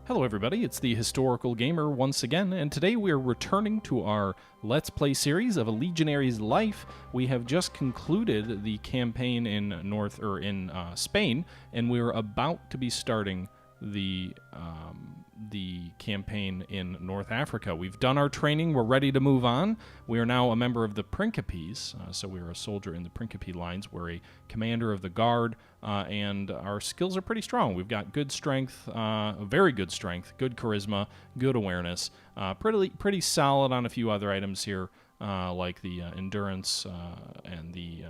Hello everybody, it's the Historical Gamer once again, and today we are returning to our Let's Play series of a Legionaries Life. We have just concluded the campaign in Spain, and we are about to be starting the campaign in North Africa. We've done our training, we're ready to move on. We are now a member of the Principes, so we are a soldier in the Principe lines. We're a commander of the guard, and our skills are pretty strong. We've got good strength, very good strength, good charisma, good awareness, pretty solid on a few other items here, like the endurance and the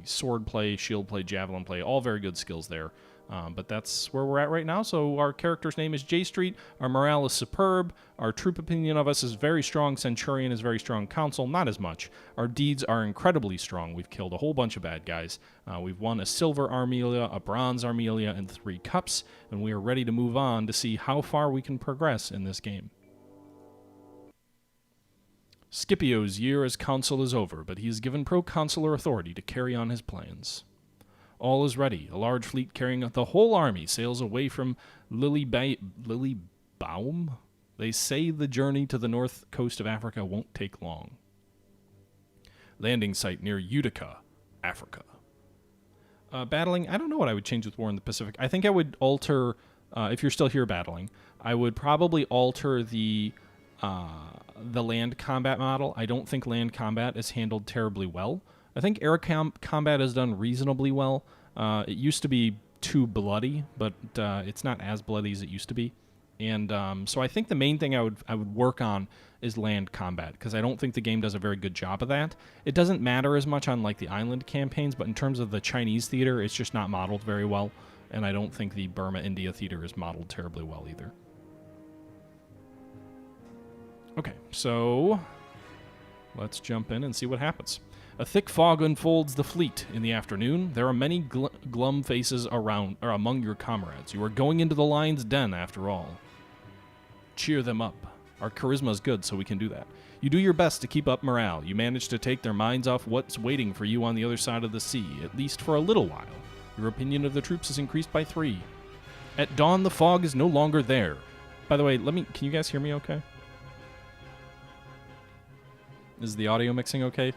sword play, shield play, javelin play, all very good skills there. But that's where we're at right now. So our character's name is J Street. Our morale is superb. Our troop opinion of us is very strong. Centurion is very strong. Council, not as much. Our deeds are incredibly strong. We've killed a whole bunch of bad guys. We've won a silver Armelia, a bronze Armelia, and 3 cups. And we are ready to move on to see how far we can progress in this game. Scipio's year as consul is over, but he is given proconsular authority to carry on his plans. All is ready. A large fleet carrying the whole army sails away from Lilybaum? They say the journey to the north coast of Africa won't take long. Landing site near Utica, Africa. Battling, I don't know what I would change with War in the Pacific. I think I would alter, if you're still here battling, I would probably alter the land combat model. I don't think land combat is handled terribly well. I think air combat is done reasonably well. It used to be too bloody, but it's not as bloody as it used to be. And so I think the main thing I would work on is land combat, because I don't think the game does a very good job of that. It doesn't matter as much on like the island campaigns, but in terms of the Chinese theater, it's just not modeled very well. And I don't think the Burma-India theater is modeled terribly well either. Okay, so let's jump in and see what happens. A thick fog unfolds the fleet in the afternoon. There are many glum faces around or among your comrades. You are going into the lion's den after all. Cheer them up. Our charisma is good, so we can do that. You do your best to keep up morale. You manage to take their minds off what's waiting for you on the other side of the sea, at least for a little while. Your opinion of the troops is increased by 3. At dawn, the fog is no longer there. By the way, can you guys hear me okay? Is the audio mixing okay?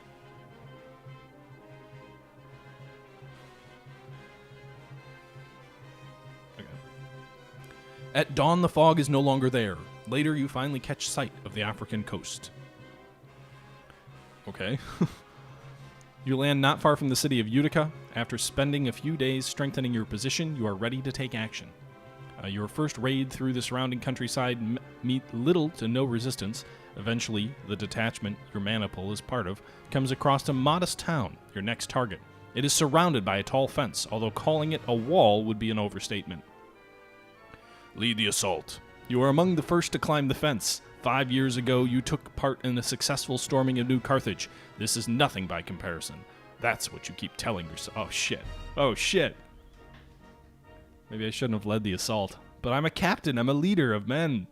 Okay. At dawn, the fog is no longer there. Later, you finally catch sight of the African coast. Okay. You land not far from the city of Utica. After spending a few days strengthening your position, you are ready to take action. Your first raid through the surrounding countryside meet little to no resistance. Eventually, the detachment your maniple is part of comes across a modest town, your next target. It is surrounded by a tall fence, although calling it a wall would be an overstatement. Lead the assault. You are among the first to climb the fence. 5 years ago, you took part in the successful storming of New Carthage. This is nothing by comparison. That's what you keep telling yourself. Oh, shit. Oh, shit. Maybe I shouldn't have led the assault. But I'm a captain. I'm a leader of men.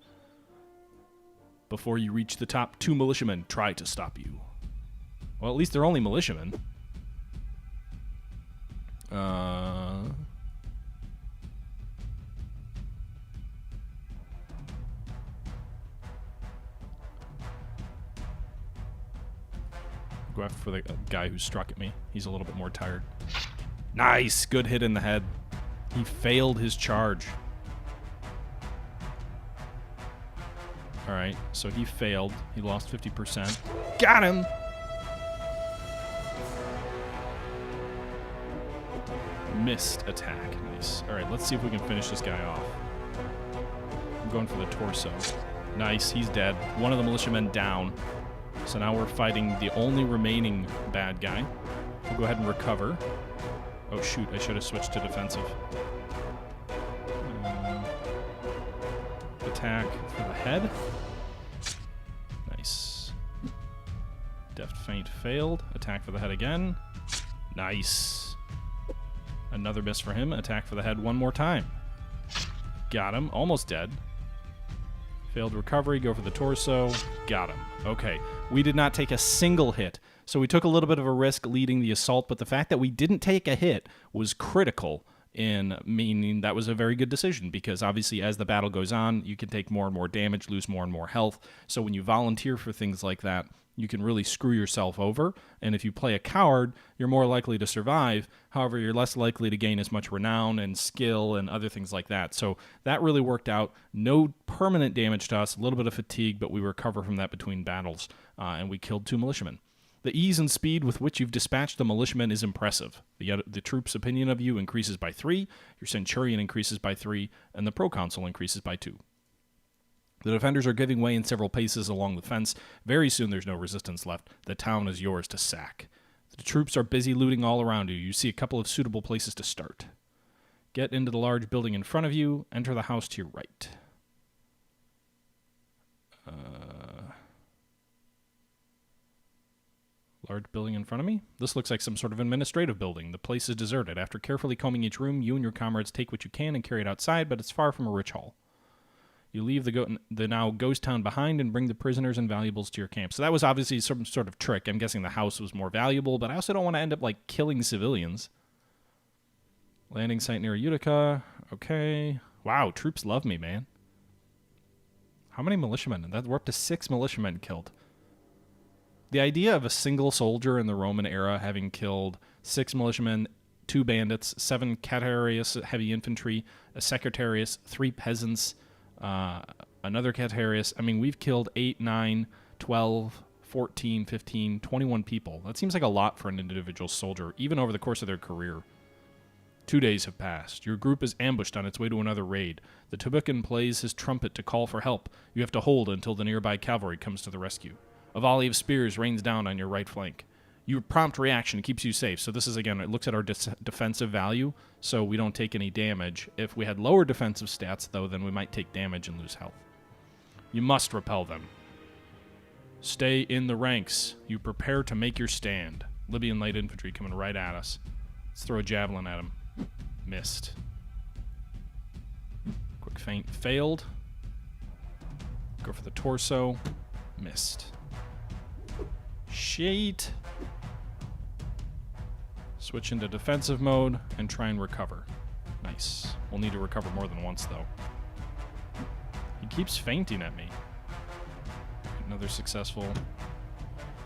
Before you reach the top, 2 militiamen try to stop you. Well, at least they're only militiamen. Go after the guy who struck at me. He's a little bit more tired. Nice! Good hit in the head. He failed his charge. Alright, so he failed. He lost 50%. Got him! Missed attack. Nice. Alright, let's see if we can finish this guy off. I'm going for the torso. Nice, he's dead. One of the militiamen down. So now we're fighting the only remaining bad guy. We'll go ahead and recover. Oh shoot, I should have switched to defensive. Attack for the head. Nice. Deft feint failed. Attack for the head again. Nice. Another miss for him. Attack for the head one more time. Got him. Almost dead. Failed recovery. Go for the torso. Got him. Okay. We did not take a single hit. So we took a little bit of a risk leading the assault, but the fact that we didn't take a hit was critical in meaning that was a very good decision, because obviously as the battle goes on, you can take more and more damage, lose more and more health. So when you volunteer for things like that, you can really screw yourself over. And if you play a coward, you're more likely to survive. However, you're less likely to gain as much renown and skill and other things like that. So that really worked out. No permanent damage to us, a little bit of fatigue, but we recover from that between battles, and we killed 2 militiamen. The ease and speed with which you've dispatched the militiamen is impressive. The troops' opinion of you increases by 3, your centurion increases by 3, and the proconsul increases by 2. The defenders are giving way in several paces along the fence. Very soon there's no resistance left. The town is yours to sack. The troops are busy looting all around you. You see a couple of suitable places to start. Get into the large building in front of you. Enter the house to your right. Large building in front of me? This looks like some sort of administrative building. The place is deserted. After carefully combing each room, you and your comrades take what you can and carry it outside, but it's far from a rich hall. You leave the now ghost town behind and bring the prisoners and valuables to your camp. So that was obviously some sort of trick. I'm guessing the house was more valuable, but I also don't want to end up, like, killing civilians. Landing site near Utica. Okay. Wow, troops love me, man. How many militiamen? We're up to 6 militiamen killed. The idea of a single soldier in the Roman era having killed 6 militiamen, 2 bandits, 7 Catarius heavy infantry, a secretarius, 3 peasants, another Catarius. I mean, we've killed 8, 9, 12, 14, 15, 21 people. That seems like a lot for an individual soldier, even over the course of their career. 2 days have passed. Your group is ambushed on its way to another raid. The Tebucan plays his trumpet to call for help. You have to hold until the nearby cavalry comes to the rescue. A volley of spears rains down on your right flank. Your prompt reaction keeps you safe. So this is, again, it looks at our defensive value, so we don't take any damage. If we had lower defensive stats, though, then we might take damage and lose health. You must repel them. Stay in the ranks. You prepare to make your stand. Libyan light infantry coming right at us. Let's throw a javelin at him. Missed. Quick feint. Failed. Go for the torso. Missed. Shit. Switch into defensive mode and try and recover. Nice. We'll need to recover more than once, though. He keeps feinting at me. Another successful.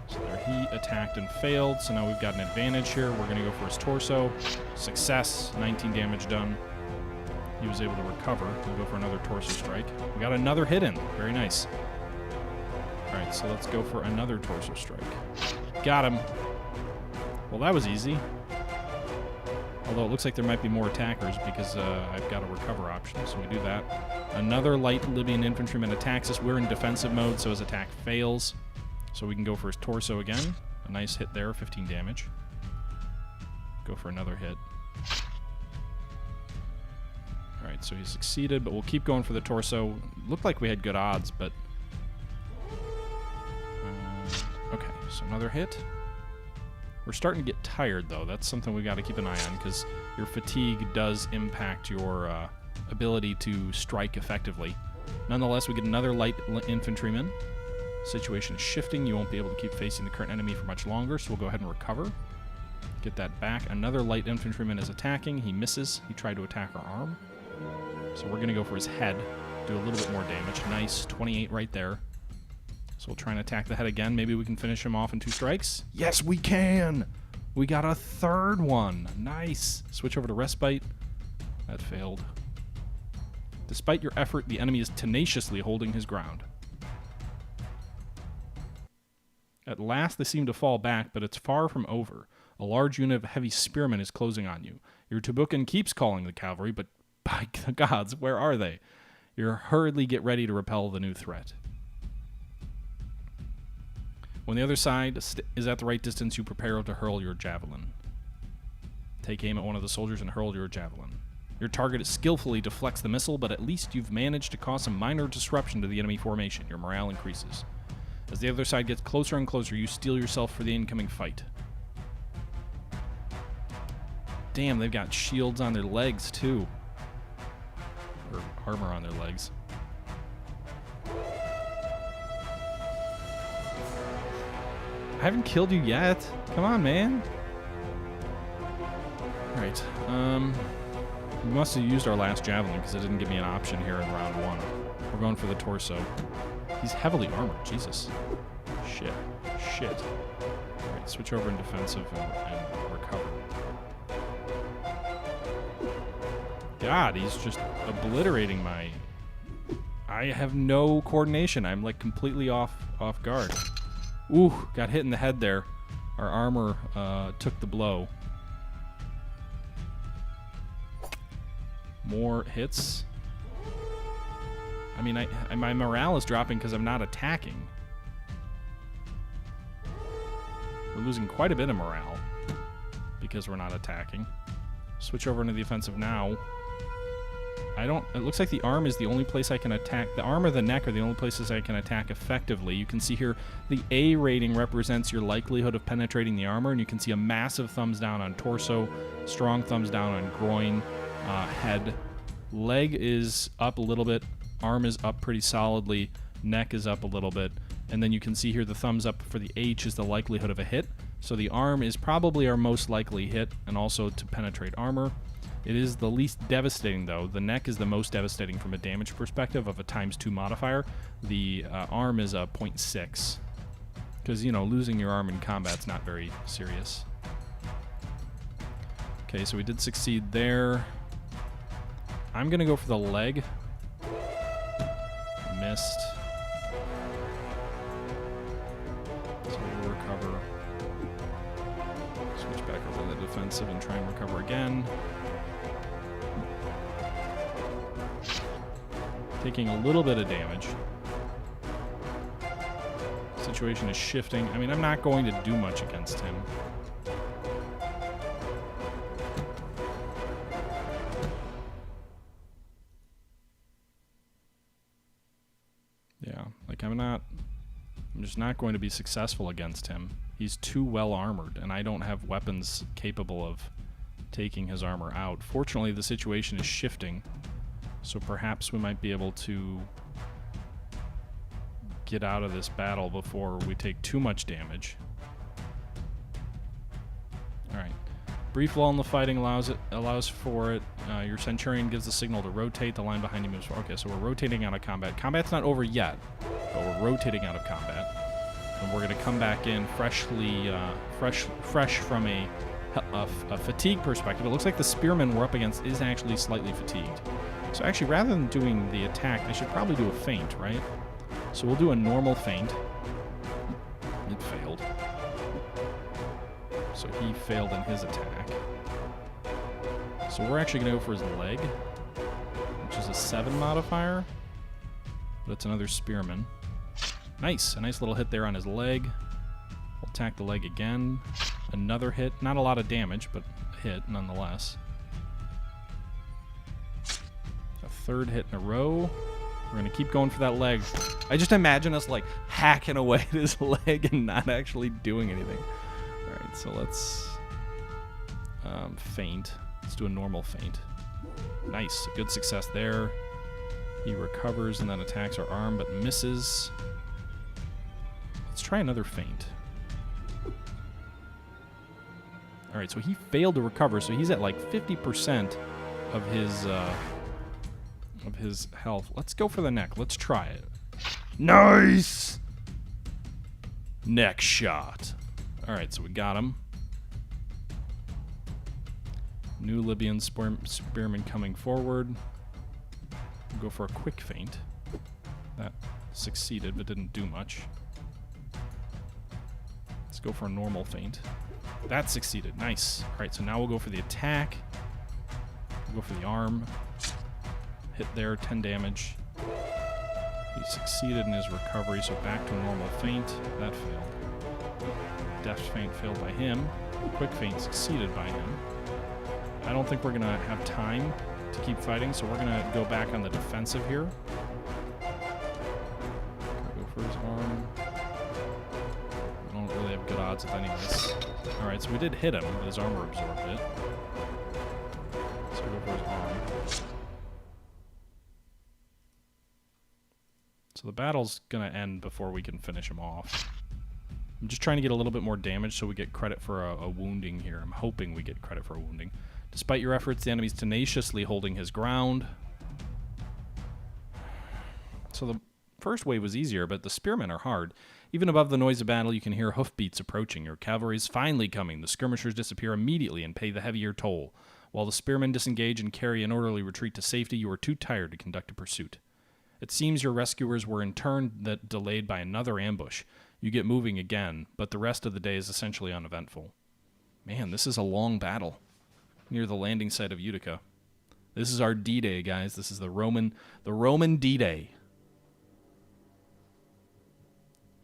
So there, he attacked and failed, so now we've got an advantage here. We're going to go for his torso. Success. 19 damage done. He was able to recover. We'll go for another torso strike. We got another hit in. Very nice. Alright, so let's go for another torso strike. Got him. Well, that was easy. Although it looks like there might be more attackers because I've got a recover option, so we do that. Another light Libyan infantryman attacks us. We're in defensive mode, so his attack fails. So we can go for his torso again. A nice hit there, 15 damage. Go for another hit. Alright, so he succeeded, but we'll keep going for the torso. Looked like we had good odds, but... okay, so another hit. We're starting to get tired, though. That's something we got to keep an eye on, because your fatigue does impact your ability to strike effectively. Nonetheless, we get another light infantryman. Situation is shifting. You won't be able to keep facing the current enemy for much longer, so we'll go ahead and recover. Get that back. Another light infantryman is attacking. He misses. He tried to attack our arm. So we're going to go for his head. Do a little bit more damage. Nice. 28 right there. So we'll try and attack the head again. Maybe we can finish him off in 2 strikes. Yes, we can! We got a third one. Nice. Switch over to respite. That failed. Despite your effort, the enemy is tenaciously holding his ground. At last, they seem to fall back, but it's far from over. A large unit of heavy spearmen is closing on you. Your Tebucan keeps calling the cavalry, but by the gods, where are they? You hurriedly get ready to repel the new threat. When the other side is at the right distance, you prepare to hurl your javelin. Take aim at one of the soldiers and hurl your javelin. Your target skillfully deflects the missile, but at least you've managed to cause some minor disruption to the enemy formation. Your morale increases. As the other side gets closer and closer, you steel yourself for the incoming fight. Damn, they've got shields on their legs, too. Or armor on their legs. I haven't killed you yet. Come on, man. Alright, We must have used our last javelin because it didn't give me an option here in round 1. We're going for the torso. He's heavily armored. Jesus. Shit. Shit. Alright, switch over in defensive and recover. God, he's just obliterating my... I have no coordination. I'm like completely off guard. Ooh, got hit in the head there. Our armor took the blow. More hits. I mean, my morale is dropping because I'm not attacking. We're losing quite a bit of morale because we're not attacking. Switch over into the offensive now. It looks like the arm is the only place I can attack. The arm or the neck are the only places I can attack effectively. You can see here the A rating represents your likelihood of penetrating the armor, and you can see a massive thumbs down on torso, strong thumbs down on groin, head. Leg is up a little bit, arm is up pretty solidly, neck is up a little bit, and then you can see here the thumbs up for the H is the likelihood of a hit. So the arm is probably our most likely hit, and also to penetrate armor. It is the least devastating, though. The neck is the most devastating from a damage perspective of a ×2 modifier. The arm is a 0.6. Because, you know, losing your arm in combat's not very serious. Okay, so we did succeed there. I'm going to go for the leg. Missed. So we'll recover. Switch back over to the defensive and try and recover again. Taking a little bit of damage. Situation is shifting. I mean, I'm not going to do much against him. Yeah, like I'm just not going to be successful against him. He's too well armored, and I don't have weapons capable of taking his armor out. Fortunately, the situation is shifting. So perhaps we might be able to get out of this battle before we take too much damage. Alright. Brief lull in the fighting allows for it. Your Centurion gives the signal to rotate. The line behind you moves forward. Okay, so we're rotating out of combat. Combat's not over yet, but we're rotating out of combat. And we're going to come back in freshly, fresh from a fatigue perspective. It looks like the spearman we're up against is actually slightly fatigued. So actually, rather than doing the attack, I should probably do a feint, right? So we'll do a normal feint. It failed. So he failed in his attack. So we're actually going to go for his leg, which is a 7 modifier. But it's another spearman. Nice. A nice little hit there on his leg. We'll attack the leg again. Another hit. Not a lot of damage, but a hit nonetheless. Third hit in a row. We're going to keep going for that leg. I just imagine us like hacking away at his leg and not actually doing anything. Alright, so let's feint. Let's do a normal feint. Nice. Good success there. He recovers and then attacks our arm but misses. Let's try another feint. Alright, so he failed to recover, so he's at like 50% of his health. Let's go for the neck. Let's try it. Nice! Neck shot. Alright, so we got him. New Libyan spearman coming forward. We'll go for a quick feint. That succeeded, but didn't do much. Let's go for a normal feint. That succeeded. Nice. Alright, so now we'll go for the attack. We'll go for the arm. Hit there, 10 damage. He succeeded in his recovery, so back to a normal feint. That failed. Deft feint failed by him. Quick feint succeeded by him. I don't think we're going to have time to keep fighting, so we're going to go back on the defensive here. Go for his arm. I don't really have good odds with any of this. Alright, so we did hit him, but his armor absorbed it. So we'll go for his arm. So the battle's going to end before we can finish him off. I'm just trying to get a little bit more damage so we get credit for a wounding here. I'm hoping we get credit for a wounding. Despite your efforts, the enemy's tenaciously holding his ground. So the first wave was easier, but the spearmen are hard. Even above the noise of battle, you can hear hoofbeats approaching. Your cavalry is finally coming. The skirmishers disappear immediately and pay the heavier toll. While the spearmen disengage and carry an orderly retreat to safety, you are too tired to conduct a pursuit. It seems your rescuers were in turn delayed by another ambush. You get moving again, but the rest of the day is essentially uneventful. Man, this is a long battle near the landing site of Utica. This is our D-Day, guys. This is the Roman D-Day.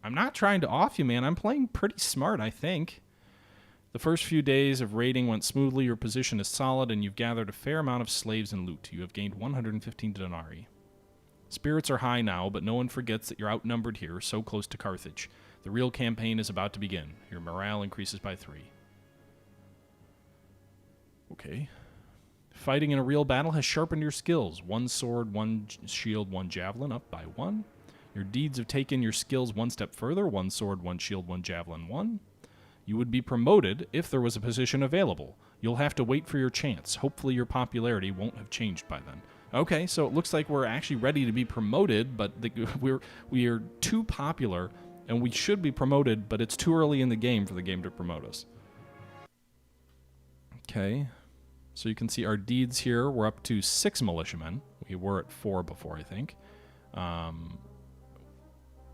I'm not trying to off you, man. I'm playing pretty smart, I think. The first few days of raiding went smoothly. Your position is solid, and you've gathered a fair amount of slaves and loot. You have gained 115 denarii. Spirits are high now, but no one forgets that you're outnumbered here, so close to Carthage. The real campaign is about to begin. Your morale increases by 3. Okay. Fighting in a real battle has sharpened your skills. 1 sword, 1 shield, 1 javelin, up by 1. Your deeds have taken your skills one step further. 1 sword, 1 shield, 1 javelin, 1. You would be promoted if there was a position available. You'll have to wait for your chance. Hopefully your popularity won't have changed by then. Okay, so it looks like we're actually ready to be promoted, but we are too popular, and we should be promoted, but it's too early in the game for the game to promote us. Okay, so you can see our deeds here. We're up to 6 militiamen. We were at 4 before, I think. And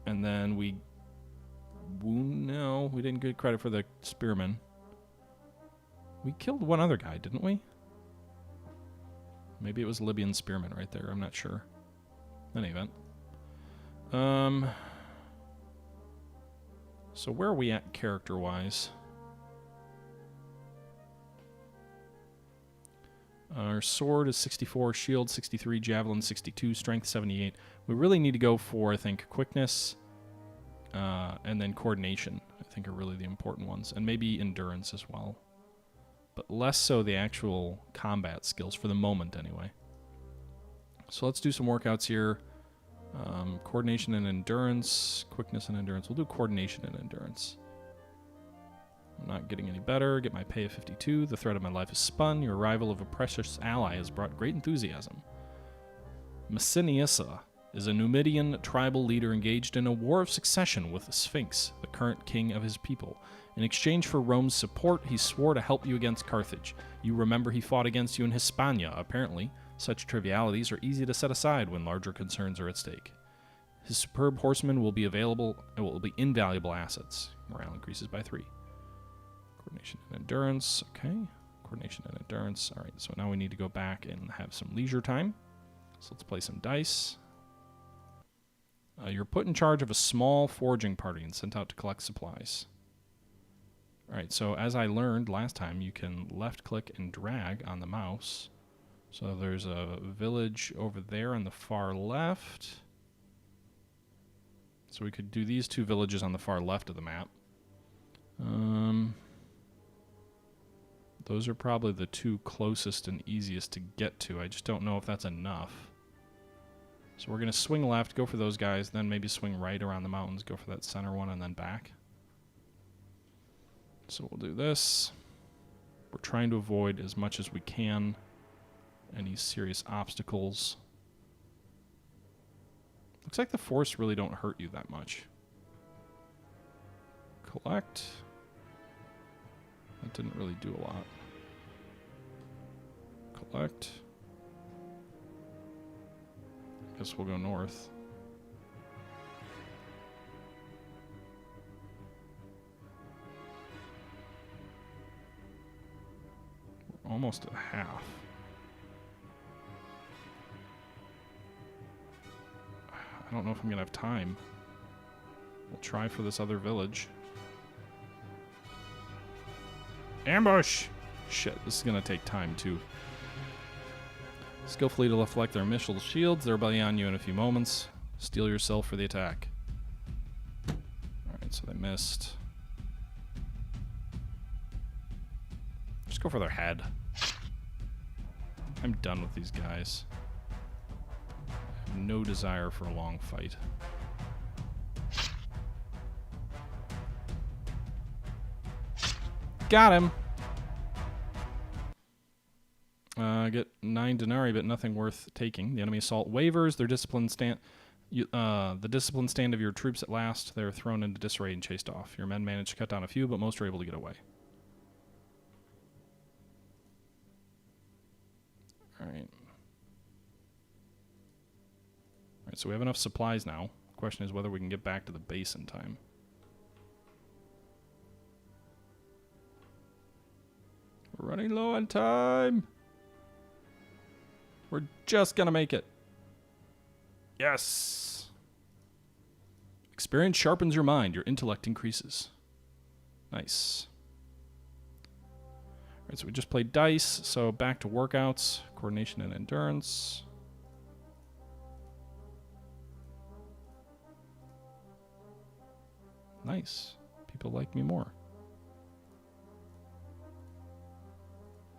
then no, we didn't get credit for the spearmen. We killed one other guy, didn't we? Maybe it was Libyan spearmen right there. I'm not sure. In any event. So where are we at character-wise? Our sword is 64, shield 63, javelin 62, strength 78. We really need to go for, I think, quickness and then coordination, I think, are really the important ones. And maybe endurance as well. But less so the actual combat skills, for the moment anyway. So let's do some workouts here. Coordination and endurance, quickness and endurance. We'll do coordination and endurance. I'm not getting any better. Get my pay of 52. The thread of my life is spun. Your arrival of a precious ally has brought great enthusiasm. Messiniusa is a Numidian tribal leader engaged in a war of succession with the Sphinx, the current king of his people. In exchange for Rome's support, he swore to help you against Carthage. You remember he fought against you in Hispania. Apparently, such trivialities are easy to set aside when larger concerns are at stake. His superb horsemen will be invaluable assets. Morale increases by 3. Coordination and endurance. Okay. Coordination and endurance. All right, so now we need to go back and have some leisure time. So let's play some dice. You're put in charge of a small foraging party and sent out to collect supplies. All right, so as I learned last time, you can left-click and drag on the mouse. So there's a village over there on the far left. So we could do these 2 villages on the far left of the map. Those are probably the 2 closest and easiest to get to. I just don't know if that's enough. So we're going to swing left, go for those guys, then maybe swing right around the mountains, go for that center one, and then back. So we'll do this. We're trying to avoid as much as we can any serious obstacles. Looks like the force really don't hurt you that much. Collect. That didn't really do a lot. Collect. Guess we'll go north. We're almost at half. I don't know if I'm gonna have time. We'll try for this other village. Ambush! Shit, this is gonna take time too. Skillfully to deflect their missile shields. They'll be on you in a few moments. Steel yourself for the attack. Alright, so they missed. Just go for their head. I'm done with these guys. I have no desire for a long fight. Got him! Get 9 denarii, but nothing worth taking. The enemy assault wavers. Their discipline stand... the discipline stand of your troops at last. They're thrown into disarray and chased off. Your men manage to cut down a few, but most are able to get away. Alright. Alright, so we have enough supplies now. The question is whether we can get back to the base in time. We're running low on time. We're just gonna make it. Yes. Experience sharpens your mind. Your intellect increases. Nice. All right, so we just played dice. So back to workouts, coordination and endurance. Nice. People like me more.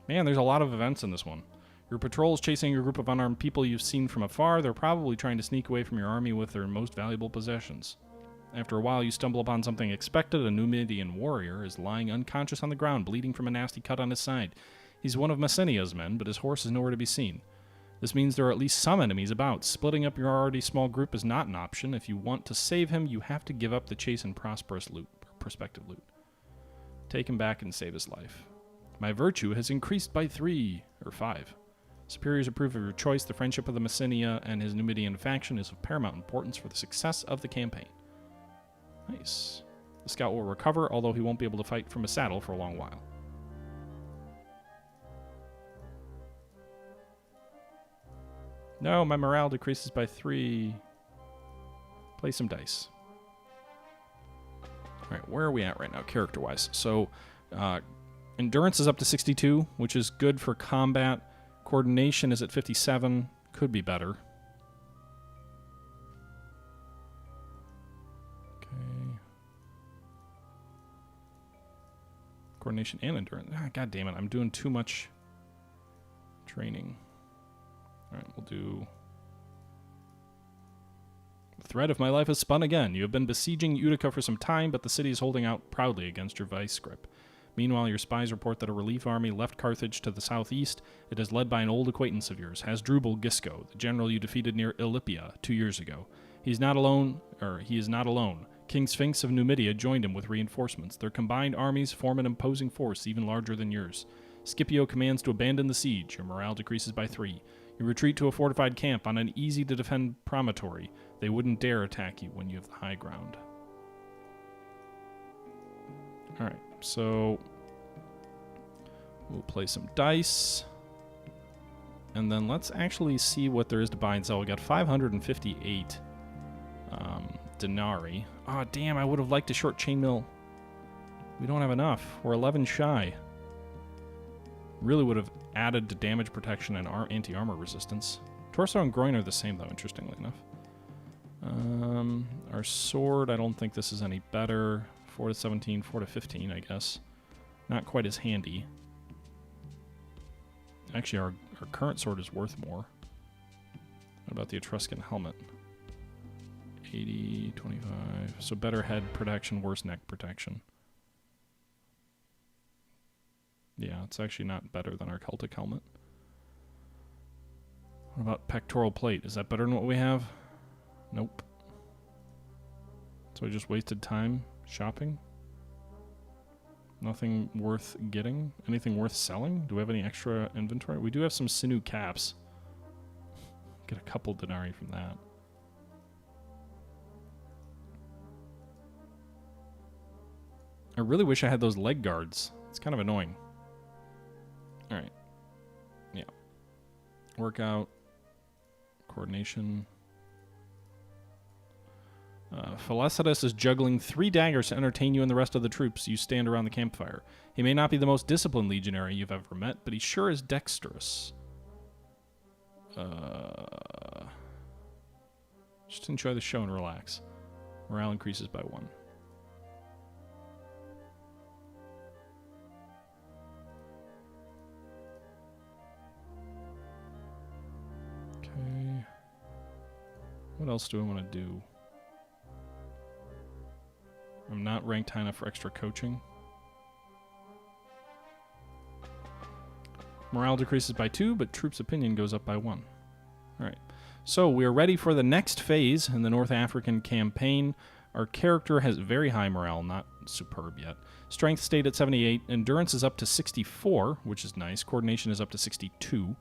Man, there's a lot of events in this one. Your patrol is chasing a group of unarmed people you've seen from afar. They're probably trying to sneak away from your army with their most valuable possessions. After a while, you stumble upon something expected. A Numidian warrior is lying unconscious on the ground, bleeding from a nasty cut on his side. He's one of Messenia's men, but his horse is nowhere to be seen. This means there are at least some enemies about. Splitting up your already small group is not an option. If you want to save him, you have to give up the chase and prospective loot. Take him back and save his life. My virtue has increased by 3 or 5. Superiors approve of your choice. The friendship of the Messenia and his Numidian faction is of paramount importance for the success of the campaign. Nice. The scout will recover, although he won't be able to fight from a saddle for a long while. No, my morale decreases by 3. Play some dice. Alright, where are we at right now, character-wise? So, endurance is up to 62, which is good for combat. Coordination is at 57. Could be better. Okay. Coordination and endurance. Ah, God damn it, I'm doing too much training. Alright, we'll do... The thread of my life has spun again. You have been besieging Utica for some time, but the city is holding out proudly against your vice grip. Meanwhile, your spies report that a relief army left Carthage to the southeast. It is led by an old acquaintance of yours, Hasdrubal Gisco, the general you defeated near Illypia 2 years ago. He is not alone. King Sphinx of Numidia joined him with reinforcements. Their combined armies form an imposing force even larger than yours. Scipio commands to abandon the siege. Your morale decreases by 3. You retreat to a fortified camp on an easy-to-defend promontory. They wouldn't dare attack you when you have the high ground. Alright, so we'll play some dice. And then let's actually see what there is to buy and sell. We got 558 denarii. Oh, damn, I would have liked a short chainmail. We don't have enough. We're 11 shy. Really would have added to damage protection and anti-armor resistance. Torso and groin are the same, though, interestingly enough. Our sword, I don't think this is any better. 4 to 17, 4 to 15, I guess. Not quite as handy. Actually, our current sword is worth more. What about the Etruscan helmet? 80, 25. So better head protection, worse neck protection. Yeah, it's actually not better than our Celtic helmet. What about pectoral plate? Is that better than what we have? Nope. So I just wasted time shopping? Nothing worth getting? Anything worth selling? Do we have any extra inventory? We do have some sinew caps. Get a couple denarii from that. I really wish I had those leg guards. It's kind of annoying. Alright. Yeah. Workout. Coordination. Felicitas is juggling 3 daggers to entertain you and the rest of the troops. You stand around the campfire. He may not be the most disciplined legionary you've ever met, but he sure is dexterous. Just enjoy the show and relax. Morale increases by 1. Okay. What else do I want to do? I'm not ranked high enough for extra coaching. Morale decreases by 2, but troops' opinion goes up by 1. All right. So we are ready for the next phase in the North African campaign. Our character has very high morale, not superb yet. Strength stayed at 78. Endurance is up to 64, which is nice. Coordination is up to 62.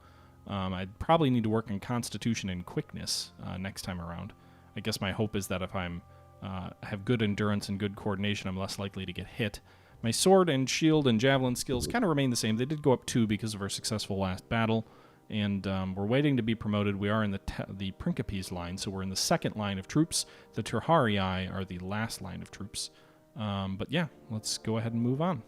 I'd probably need to work on Constitution and Quickness next time around. I guess my hope is that if I'm have good endurance and good coordination, I'm less likely to get hit. My sword and shield and javelin skills kind of remain the same. They did go up 2 because of our successful last battle. And we're waiting to be promoted. We are in the Principes line, so we're in the second line of troops. The Terharii are the last line of troops. But yeah, let's go ahead and move on.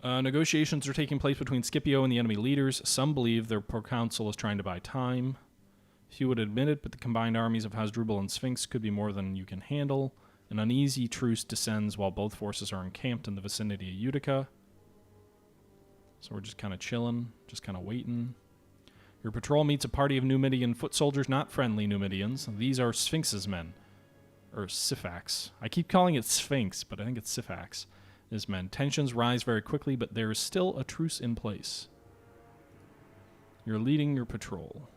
Negotiations are taking place between Scipio and the enemy leaders. Some believe their proconsul is trying to buy time. Few would admit it, but the combined armies of Hasdrubal and Sphinx could be more than you can handle. An uneasy truce descends while both forces are encamped in the vicinity of Utica. So we're just kind of chilling, just kind of waiting. Your patrol meets a party of Numidian foot soldiers, not friendly Numidians. These are Sphinx's men, or Syphax. I keep calling it Sphinx, but I think it's Syphax. His men. Tensions rise very quickly, but there is still a truce in place. You're leading your patrol.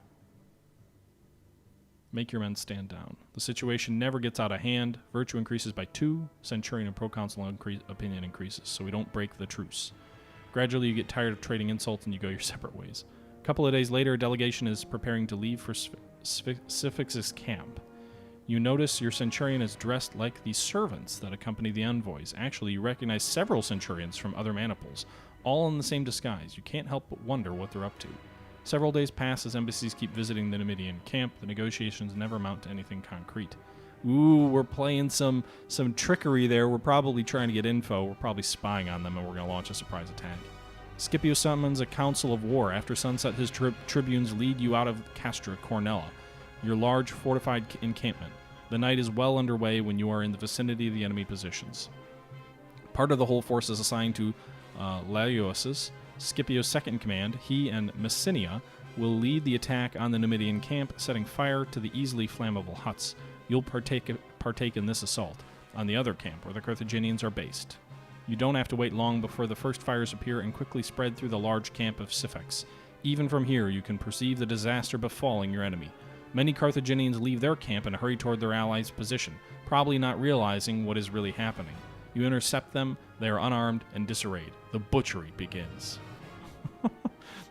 Make your men stand down. The situation never gets out of hand. Virtue increases by 2. Centurion and proconsul opinion increases, so we don't break the truce. Gradually, you get tired of trading insults and you go your separate ways. A couple of days later, a delegation is preparing to leave for Syphax's camp. You notice your centurion is dressed like the servants that accompany the envoys. Actually, you recognize several centurions from other maniples, all in the same disguise. You can't help but wonder what they're up to. Several days pass as embassies keep visiting the Numidian camp. The negotiations never amount to anything concrete. Ooh, we're playing some trickery there. We're probably trying to get info. We're probably spying on them, and we're going to launch a surprise attack. Scipio summons a council of war. After sunset, his tribunes lead you out of Castra Cornella, your large fortified encampment. The night is well underway when you are in the vicinity of the enemy positions. Part of the whole force is assigned to Laiosus, Scipio's second in command. He and Messinia will lead the attack on the Numidian camp, setting fire to the easily flammable huts. You'll partake in this assault on the other camp where the Carthaginians are based. You don't have to wait long before the first fires appear and quickly spread through the large camp of Syphax. Even from here, you can perceive the disaster befalling your enemy. Many Carthaginians leave their camp and hurry toward their allies' position, probably not realizing what is really happening. You intercept them, they are unarmed and disarrayed. The butchery begins.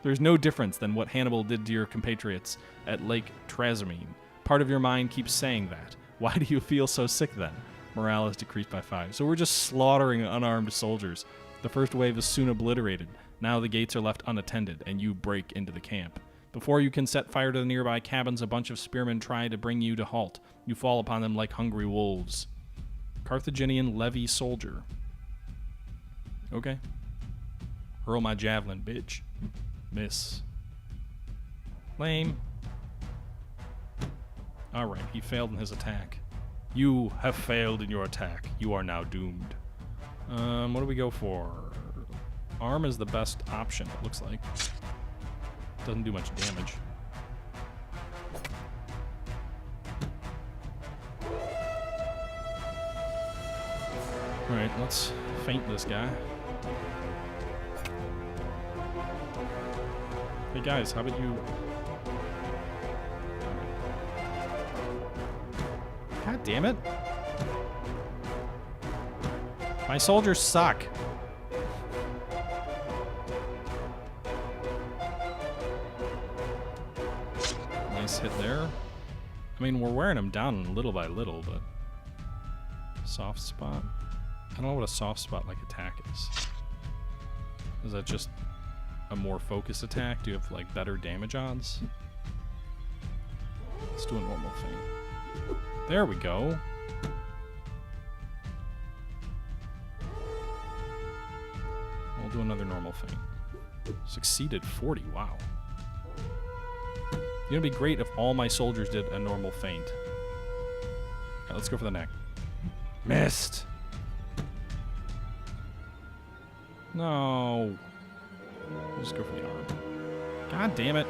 There's no difference than what Hannibal did to your compatriots at Lake Trasimene. Part of your mind keeps saying that. Why do you feel so sick then? Morale is decreased by 5. So we're just slaughtering unarmed soldiers. The first wave is soon obliterated. Now the gates are left unattended, and you break into the camp. Before you can set fire to the nearby cabins, a bunch of spearmen try to bring you to halt. You fall upon them like hungry wolves. Carthaginian levy soldier. Okay. Hurl my javelin, bitch. Miss. Lame. Alright, he failed in his attack. You have failed in your attack. You are now doomed. What do we go for? Arm is the best option, it looks like. Doesn't do much damage. Alright, let's feint this guy. Hey guys, how about you... God damn it. My soldiers suck. Nice hit there. I mean, we're wearing them down little by little, but... Soft spot? I don't know what a soft spot like attack is. Is that just a more focused attack? Do you have like better damage odds? Let's do a normal thing. There we go. We'll do another normal thing. Succeeded 40, wow. It'd be great if all my soldiers did a normal feint. Alright, let's go for the neck. Missed! No. Let's go for the arm. God damn it.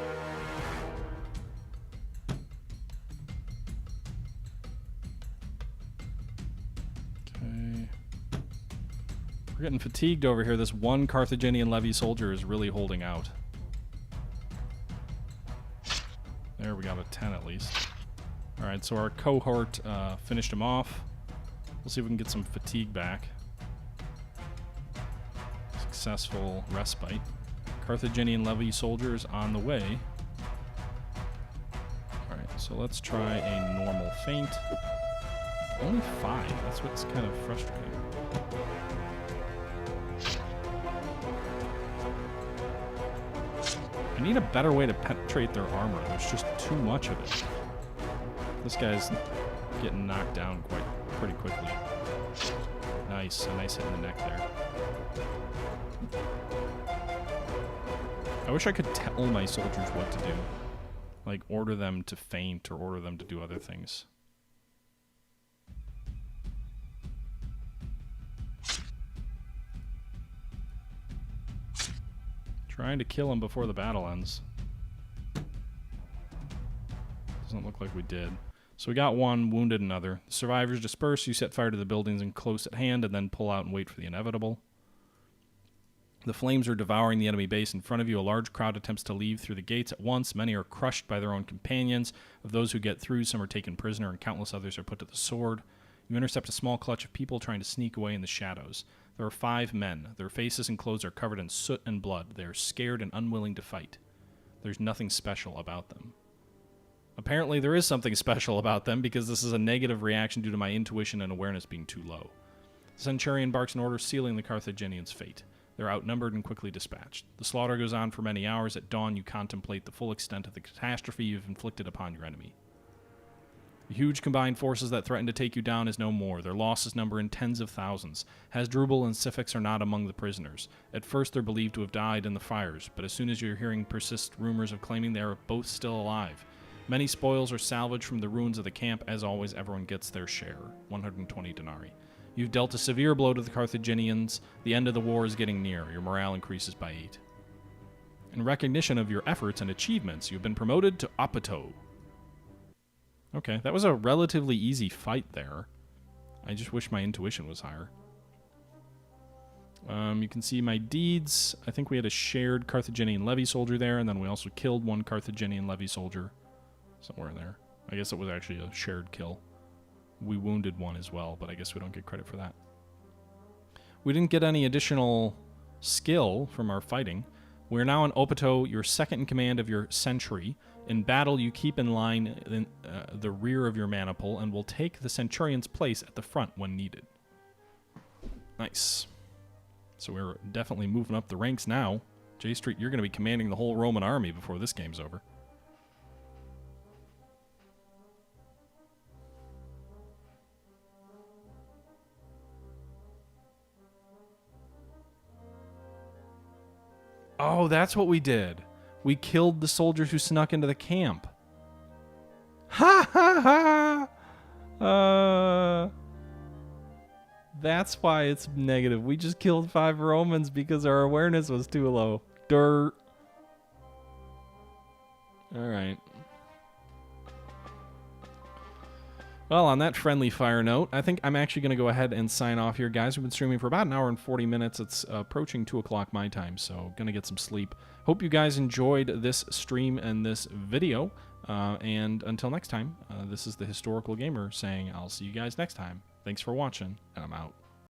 Okay. getting fatigued over here. This one Carthaginian levy soldier is really holding out. There, we got a 10 at least. Alright, so our cohort finished him off. We'll see if we can get some fatigue back. Successful respite. Carthaginian levy soldiers on the way. Alright, so let's try a normal feint. Only 5. That's what's kind of frustrating. I need a better way to penetrate their armor. There's just too much of it. This guy's getting knocked down pretty quickly. Nice. A nice hit in the neck there. I wish I could tell my soldiers what to do. Like, order them to feint or order them to do other things. Trying to kill him before the battle ends. Doesn't look like we did. So we got one, wounded another. The survivors disperse. You set fire to the buildings and close at hand, and then pull out and wait for the inevitable. The flames are devouring the enemy base in front of you. A large crowd attempts to leave through the gates at once. Many are crushed by their own companions. Of those who get through, some are taken prisoner, and countless others are put to the sword. You intercept a small clutch of people trying to sneak away in the shadows. There are 5 men. Their faces and clothes are covered in soot and blood. They are scared and unwilling to fight. There's nothing special about them. Apparently there is something special about them, because this is a negative reaction due to my intuition and awareness being too low. The Centurion barks an order sealing the Carthaginians' fate. They're outnumbered and quickly dispatched. The slaughter goes on for many hours. At dawn, you contemplate the full extent of the catastrophe you've inflicted upon your enemy. The huge combined forces that threaten to take you down is no more. Their losses number in tens of thousands. Hasdrubal and Sifix are not among the prisoners. At first, they're believed to have died in the fires, but as soon as your hearing persist rumors of claiming they are both still alive. Many spoils are salvaged from the ruins of the camp. As always, everyone gets their share, 120 denarii. You've dealt a severe blow to the Carthaginians. The end of the war is getting near. Your morale increases by 8. In recognition of your efforts and achievements, you've been promoted to Opito. Okay, that was a relatively easy fight there. I just wish my intuition was higher. You can see my deeds. I think we had a shared Carthaginian levy soldier there, and then we also killed one Carthaginian levy soldier somewhere in there. I guess it was actually a shared kill. We wounded one as well, but I guess we don't get credit for that. We didn't get any additional skill from our fighting. We're now in Opito. You're second in command of your century. In battle, you keep in line in the rear of your maniple and will take the Centurion's place at the front when needed. Nice. So we're definitely moving up the ranks now. J Street, you're going to be commanding the whole Roman army before this game's over. Oh, that's what we did. We killed the soldiers who snuck into the camp. Ha ha ha! That's why it's negative. We just killed 5 Romans because our awareness was too low. Dirt. Alright. Well, on that friendly fire note, I think I'm actually going to go ahead and sign off here, guys. We've been streaming for about an hour and 40 minutes. It's approaching 2 o'clock my time, so going to get some sleep. Hope you guys enjoyed this stream and this video. And until next time, this is the Historical Gamer saying I'll see you guys next time. Thanks for watching, and I'm out.